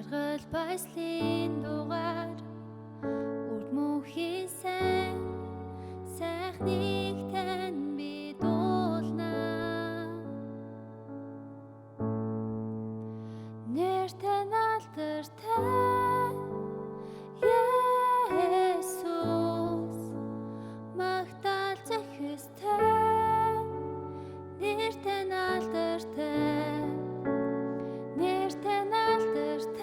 Жаргал баяслын дугаар үрд мөнхийн сайхныг тань би дуулнаа. Нэр тань алдартай Есүс, магтаал зохистой. Нэр тань алдартай, нэр тань алдартай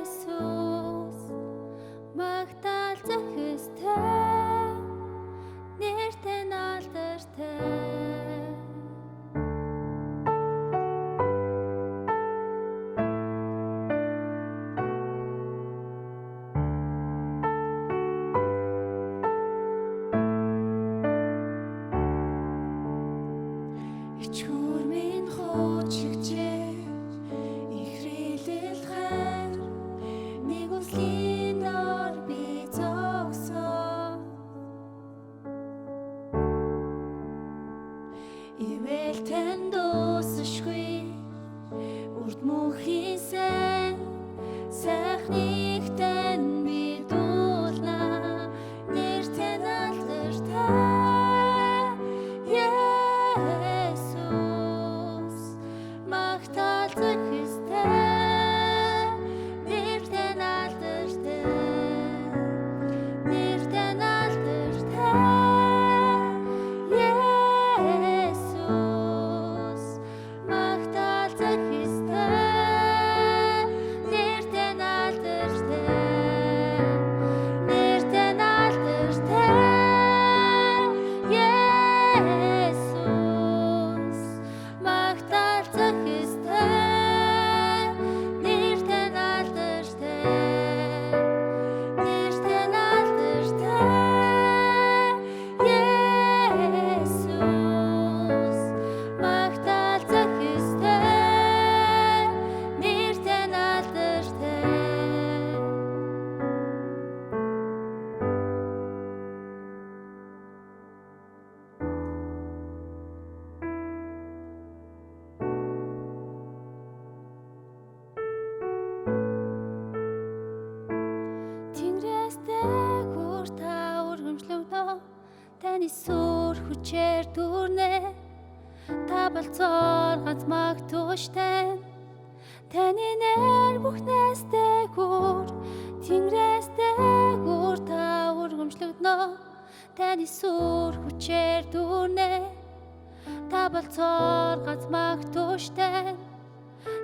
Есүс, магтаал зохистой. Нэр тань алдартай. Ичгүүр минь хуучлэгчээ, их хэлэл хайр, нэг үсгийн дор би зогсоо. Ивэл тань дуусахгүй, үрд мөнхийн сайхныг тань би дуулнаа. Нэр тань алдартай Есүс, магтаал зохистой. Нэр тань алдартай, нэр тань алдартай Есүс, магтаал зохистой. Нэр тань алдартай, нэр тань алдартай Есүс, магтаал зохистой. Нэр тань алдартай, нэр тань алдартай Есүс, магтаал зохистой. Нэр тань алдартай. Тэнгэрээс дээгүүр та үргэлжлэгнөө, таны сүр хүчээр дүүрнэ. Та болцоор ганц магтууштай, таны нэр бүхнээс дээгүүр. Тэнгэрээс дээгүүр та үргэлжлэгнөө, таны сүр хүчээр дүүрнэ. Та болцоор ганц магтууштай,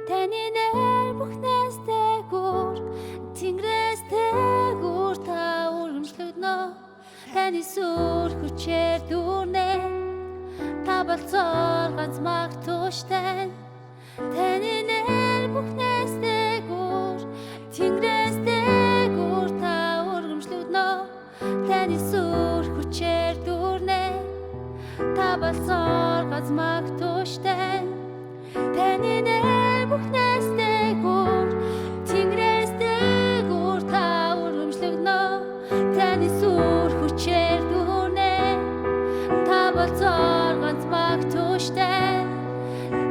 таны нэр бүхнээс дээгүүр. Тэнгэрээс дээгүүр та үргэлжлэгнөө, таны сүр хүчээр дүүрнэ. Та болцоор ганц магтууштай, таны нэр бүхнээс дээгүүр. Тэнгэрээс дээгүүр та үргэлжлэгнөө, таны сүр хүчээр дүүрнэ. Та болцоор ганц магтууштай, таны нэр бүхнээс дээгүүр. Тэнгэрээс дээгүүр та үргэлжлэгнөө, таны сүр хүчээр дүүрнэ. Та болцоор ганц магтууштай,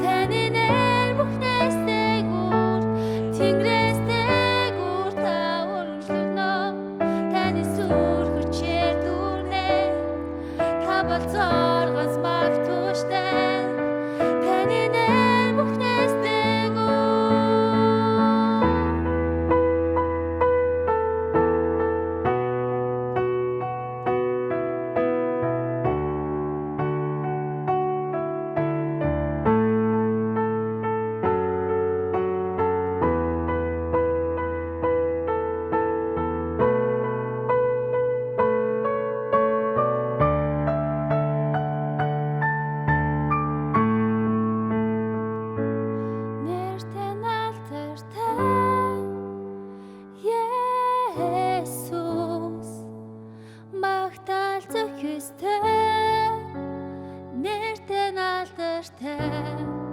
таны нэр бүхнээс дээгүүр. Тэнгэрээс дээгүүр та үргэлжлэгнөө, таны сүр хүчээр дүүрнэ. Та болцоор ганц магтууштай, таны нэр бүхнээс дээгүүр. Нэр тань алдартай Есүс, магтаал зохистой. Нэр тань алдартай.